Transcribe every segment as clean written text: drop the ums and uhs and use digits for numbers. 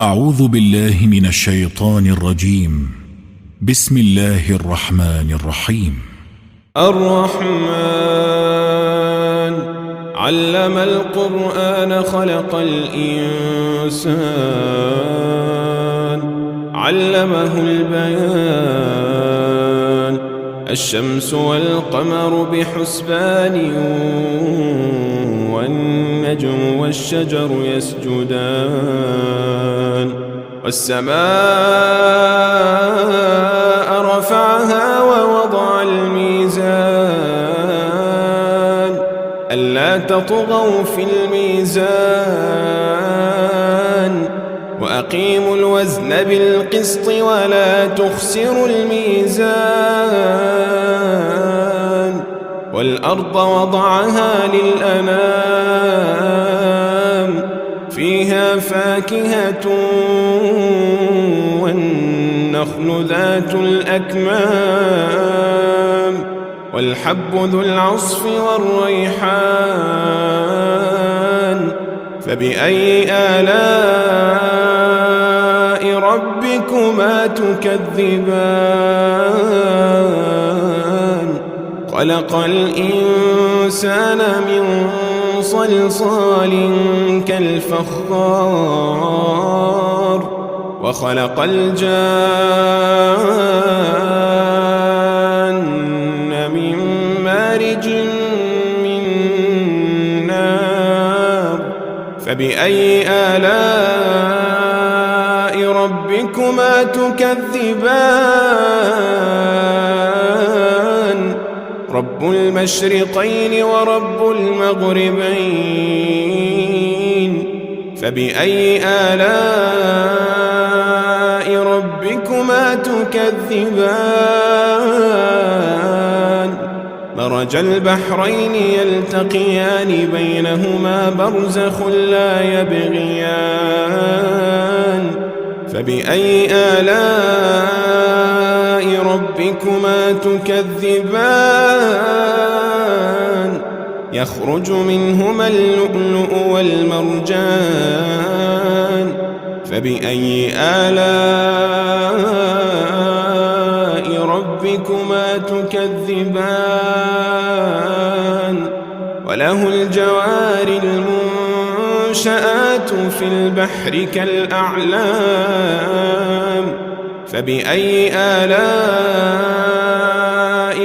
أعوذ بالله من الشيطان الرجيم. بسم الله الرحمن الرحيم. الرحمن علم القرآن خلق الإنسان علمه البيان الشمس والقمر بحسبان والنجم والشجر يسجدان والسماء رفعها ووضع الميزان ألا تطغوا في الميزان وأقيموا الوزن بالقسط ولا تخسروا الميزان والأرض وضعها للأنام فيها فاكهة والنخل ذات الأكمام والحب ذو العصف والريحان فبأي آلاء ربكما تكذبان خلق الإنسان من صلصال كالفخار وخلق الجان من مارج من نار فبأي آلاء ربكما تكذبان رب المشرقين ورب المغربين فبأي آلاء ربكما تكذبان مرج البحرين يلتقيان بينهما برزخ لا يبغيان فبأي آلاء ربكما تكذبان يخرج منهما اللؤلؤ والمرجان فبأي آلاء ربكما تكذبان وله الجوار المنشآت في البحر كالأعلام فبأي آلاء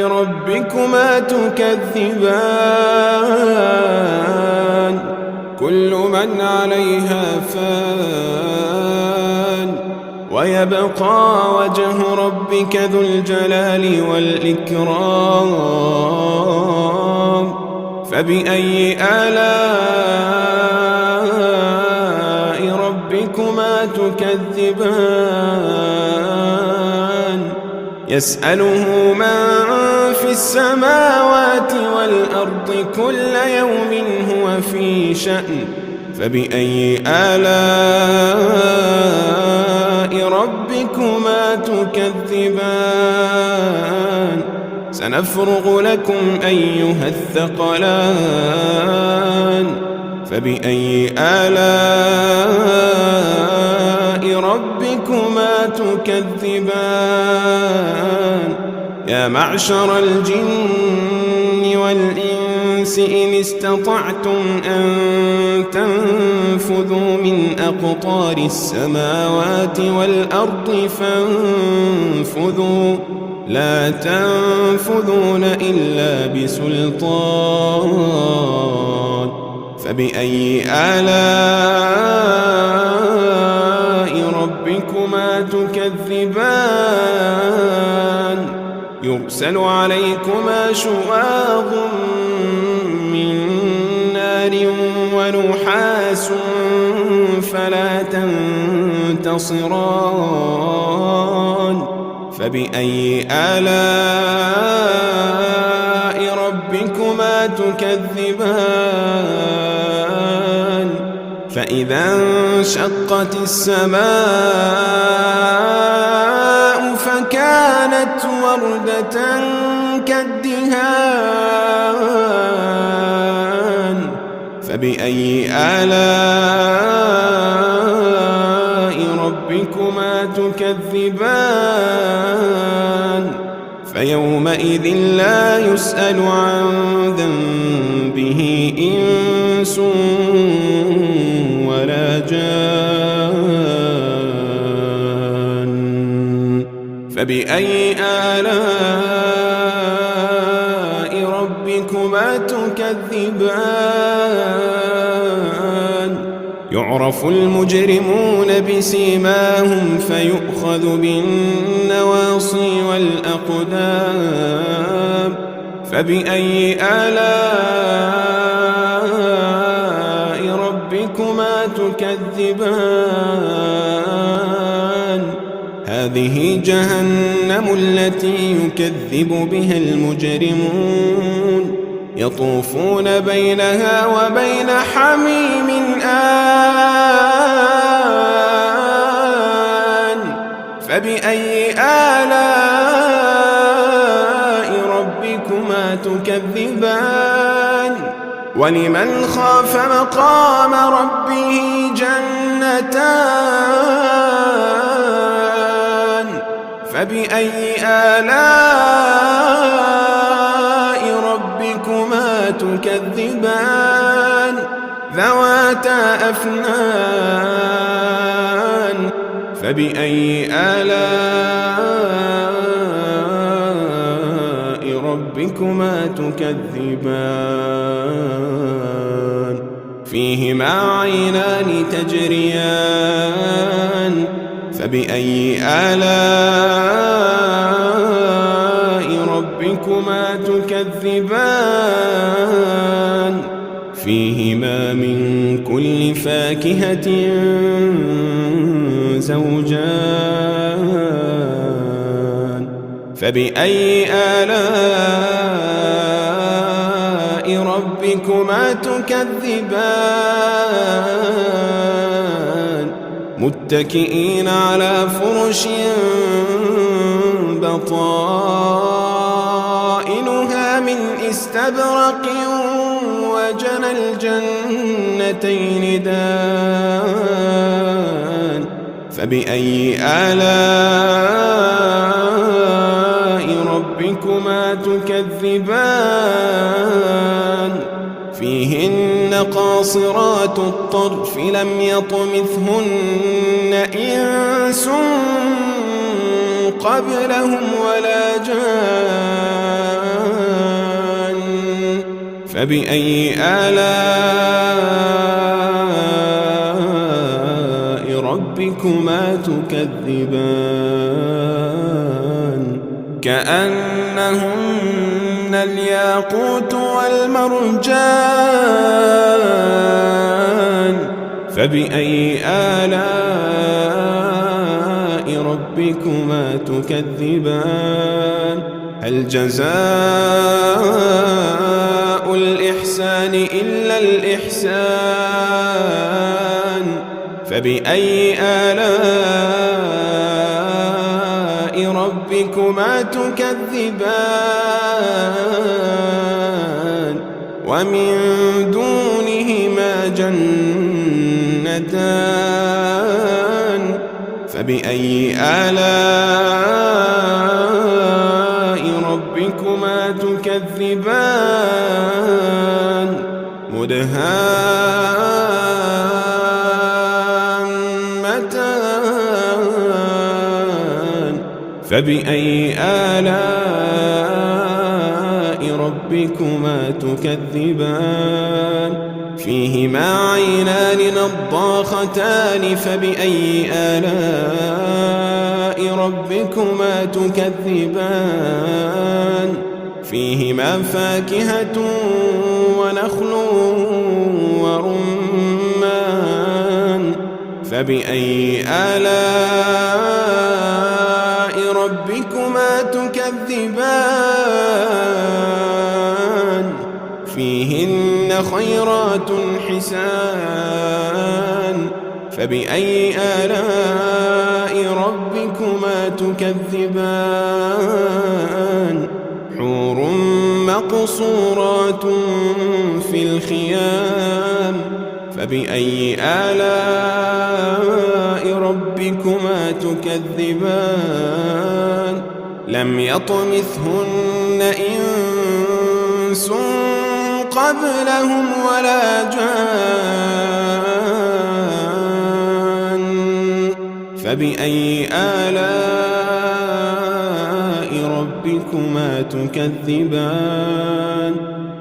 ربكما تكذبان كل من عليها فان ويبقى وجه ربك ذو الجلال والإكرام فبأي آلاء ربكما تكذبان يسأله من في السماوات والأرض كل يوم هو في شأن فبأي آلاء ربكما تكذبان سنفرغ لكم أيها الثقلان فبأي آلاء ربكما تكذبان يا معشر الجن والإنس إن استطعتم أن تنفذوا من أقطار السماوات والأرض فانفذوا لا تنفذون إلا بسلطان فبأي آلاء ربكما تكذبان يرسل عليكما شواظ من نار ونحاس فلا تنتصران فبأي آلاء ربكما تكذبان فإذا انشقت السماء فكانت وردة كالدهان فبأي آلاء ربكما تكذبان فيومئذ لا يسأل عن ذنبه إنس ولا جان فبأي آلاء ربكما تكذبان يعرف المجرمون بسيماهم فيؤخذ بالنواصي والأقدام فبأي آلاء ربكما تكذبان هذه جهنم التي يكذب بها المجرمون يطوفون بينها وبين حميم آن فبأي آلاء ربكما تكذبان ولمن خاف مقام ربه جنتان فبأي آلاء ربكما تكذبان ذواتا أفنان فبأي آلاء ربكما تكذبان فيهما عينان تجريان فبأي آلاء ربكما تكذبان فيهما من كل فاكهة زوجان فبأي آلاء ربكما تكذبان متكئين على فرش بطائنها من استبرق وجنى الجنتين دان فبأي آلاء ربكما تكذبان فيهن قاصرات الطرف لم يطمثهن إنس قبلهم ولا جان فبأي آلاء ربكما تكذبان كأنهن الياقوت والمرجان فبأي آلاء ربكما تكذبان هل جزاء الإحسان إلا الإحسان فبأي آلاء ربكما تكذبان ومن دونهما جنتان فبأي آلاء ربكما تكذبان مدهامتان فبأي آلاء ربكما تكذبان فيهما عينان نضاختان فبأي آلاء ربكما تكذبان فيهما فاكهة ونخل ورمان فبأي آلاء ربكما تكذبان فيهن خيرات حسان فبأي آلاء ربكما تكذبان حور مقصورات في الخيام فبأي آلاء ربكما تكذبان لم يطمثهن إنس قبلهم ولا جان فبأي آلاء ربكما تكذبان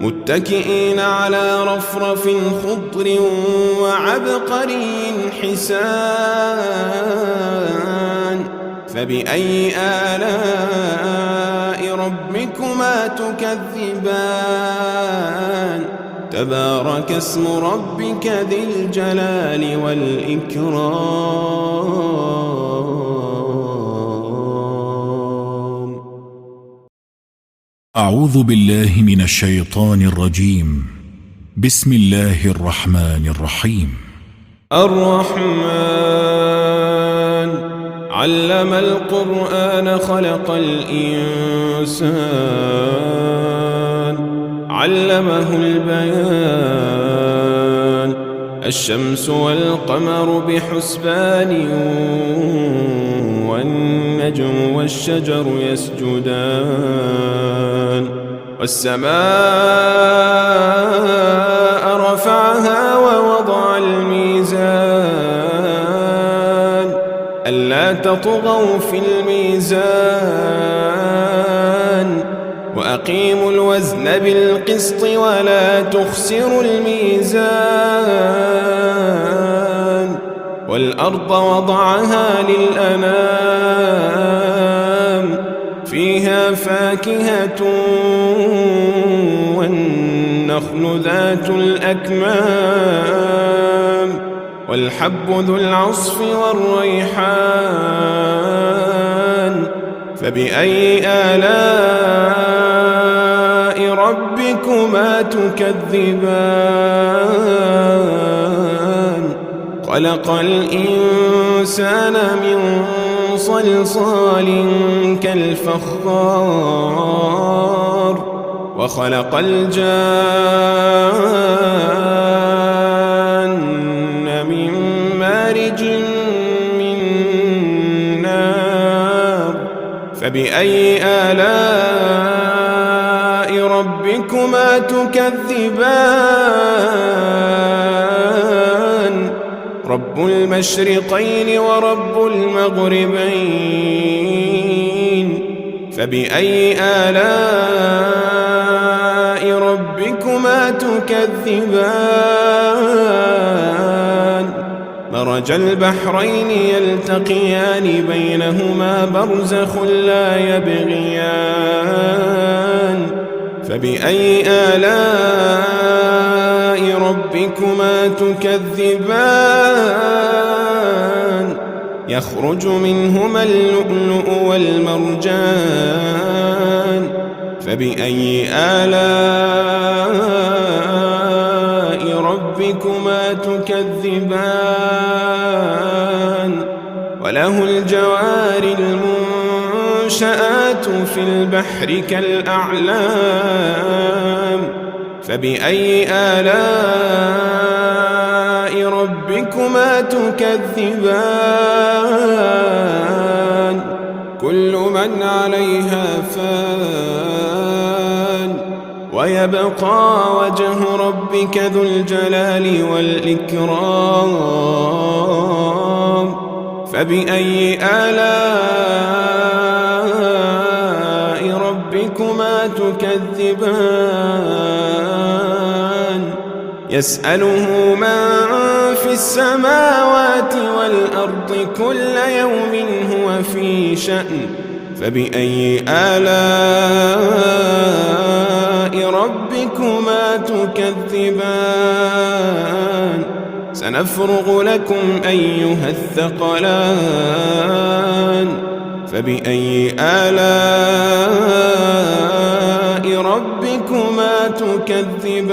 متكئين على رفرف خضر وعبقري حسان فبأي آلاء ربكما تكذبان تبارك اسم ربك ذي الجلال والإكرام. أعوذ بالله من الشيطان الرجيم. بسم الله الرحمن الرحيم. الرحمن علم القرآن خلق الإنسان علمه البيان الشمس والقمر بحسبان والنجم والشجر يسجدان والسماء رفعها ووضع الميزان ألا تطغوا في الميزان وأقيموا الوزن بالقسط ولا تخسروا الميزان والأرض وضعها للأنام فيها فاكهة والنخل ذات الأكمام والحب ذو العصف والريحان فبأي آلاء ربكما تكذبان خلق الإنسان من صلصال كالفخار وخلق الجان من مارج من نار فبأي آلاء ربكما تكذبان رب المشرقين ورب المغربين فبأي آلاء ربكما تكذبان مرج البحرين يلتقيان بينهما برزخ لا يبغيان فبأي آلاء ربكما تكذبان يخرج منهما اللؤلؤ والمرجان فبأي آلاء ربكما تكذبان وله الجوار المنشآت في البحر كالأعلام فبأي آلاء ربكما تكذبان كل من عليها فان ويبقى وجه ربك ذو الجلال والإكرام فبأي آلاء ربكما تكذبان يسأله من في السماوات والأرض كل يوم هو في شأن فبأي آلاء ربكما تكذبان سنفرغ لكم أيها الثقلان فبأي آلاء ربكما تكذبان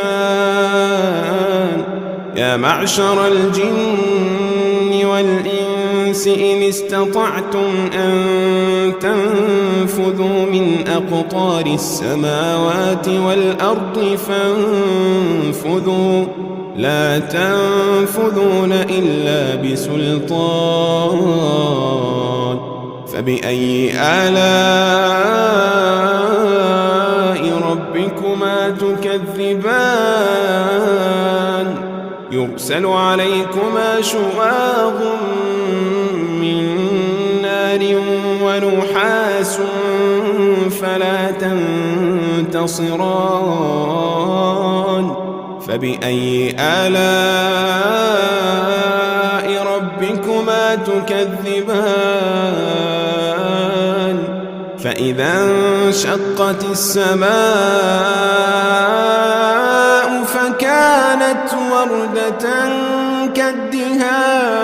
يا معشر الجن والإنس إن استطعتم أن تنفذوا من أقطار السماوات والأرض فانفذوا لا تنفذون إلا بسلطان فبأي آلاء ربكما تكذبان يرسل عليكما شواظ من نار ونحاس فلا تنتصران فبأي آلاء ربكما تكذبان فإذا انشقت السماء فكانت وردة كالدهان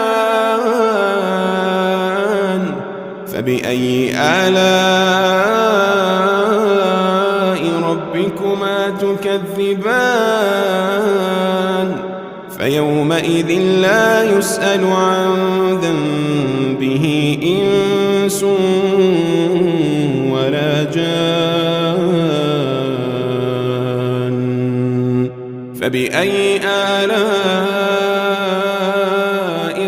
فبأي آلاء ربكما تكذبان فيومئذ لا يسأل عن ذنبه إنس ولا جان فبأي آلاء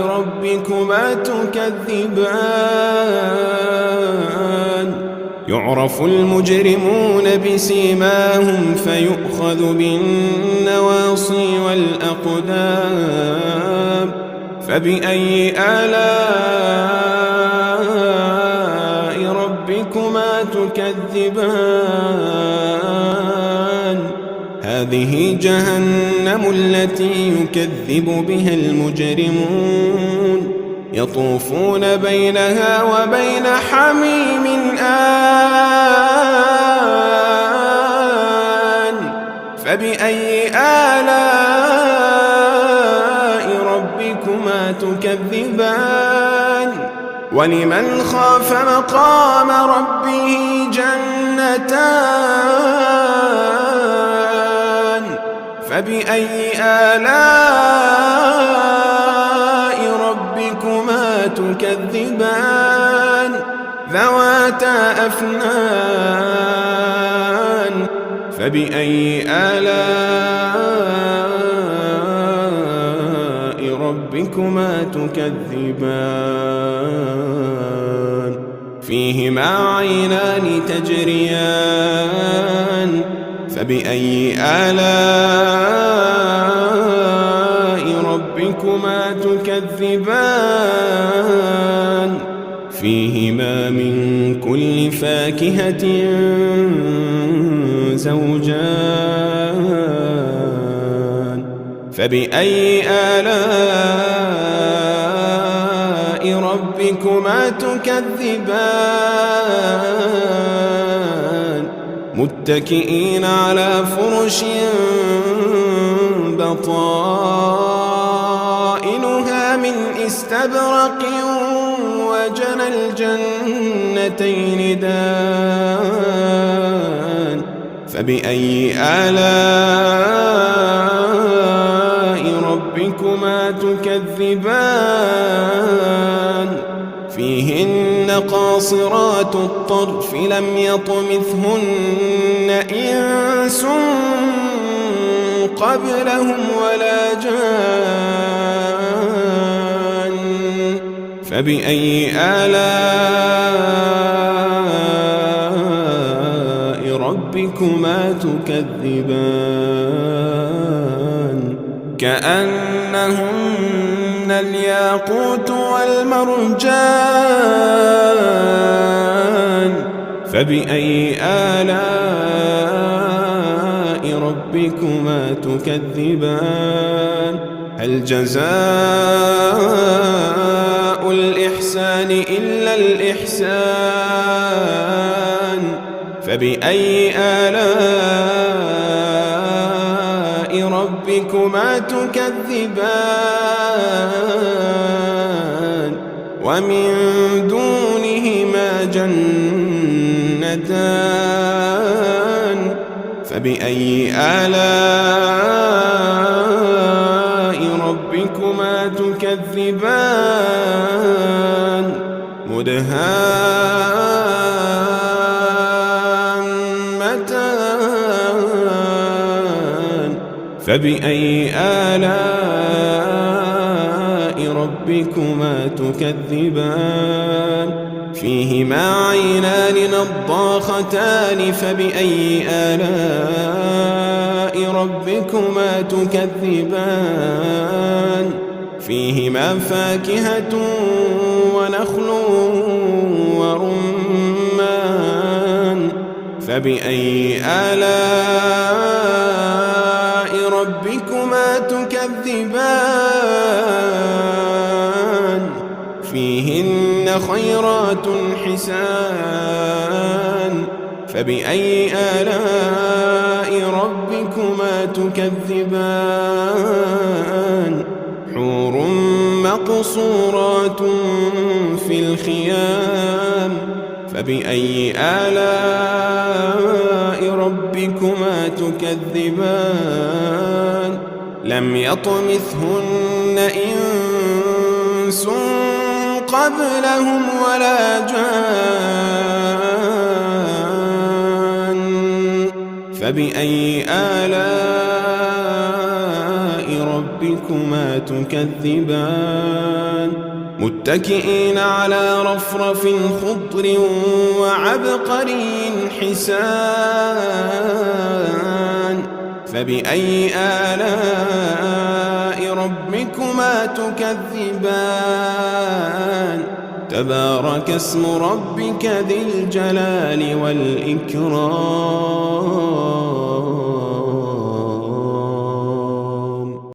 ربكما تكذبان يعرف المجرمون بسيماهم فيؤخذ بالنواصي والأقدام فبأي آلاء ربكما تكذبان هذه جهنم التي يكذب بها المجرمون يطوفون بينها وبين حميم آن فبأي آلاء ربكما تكذبان ولمن خاف مقام ربه جنتان فبأي آلاء ربكما تكذبان ذواتا أفنان فبأي آلاء ربكما تكذبان فيهما عينان تجريان فبأي آلاء ربكما تكذبان فيهما من كل فاكهة زوجان فبأي آلاء ربكما تكذبان متكئين على فرش بطائنها من استبرق وجنى الجنتين دان فبأي آلاء ربكما تكذبان فيهن قاصرات الطرف لم يطمثهن إنس قبلهم ولا جان فبأي آلاء ربكما تكذبان كأنهن الياقوت والمرجان فبأي آلاء ربكما تكذبان هل جزاء الإحسان إلا الإحسان فبأي آلاء ربكما تكذبان ومن دونهما جنتان فبأي آلاء ربكما تكذبان مدهامتان فبأي آلاء ربكما تكذبان فيهما عينان نضاختان فبأي آلاء ربكما تكذبان فيهما فاكهة ونخل ورمان فبأي آلاء ربكما تكذبان فيهن خيرات حسان فبأي آلاء ربكما تكذبان حور مقصورات في الخيام فبأي آلاء ربكما تكذبان لم يطمثهن إنس قبلهم ولا جان فبأي آلاء ربكما تكذبان متكئين على رفرف خضر وعبقري حسان فبأي آلاء ربكما تكذبان تبارك اسم ربك ذي الجلال والإكرام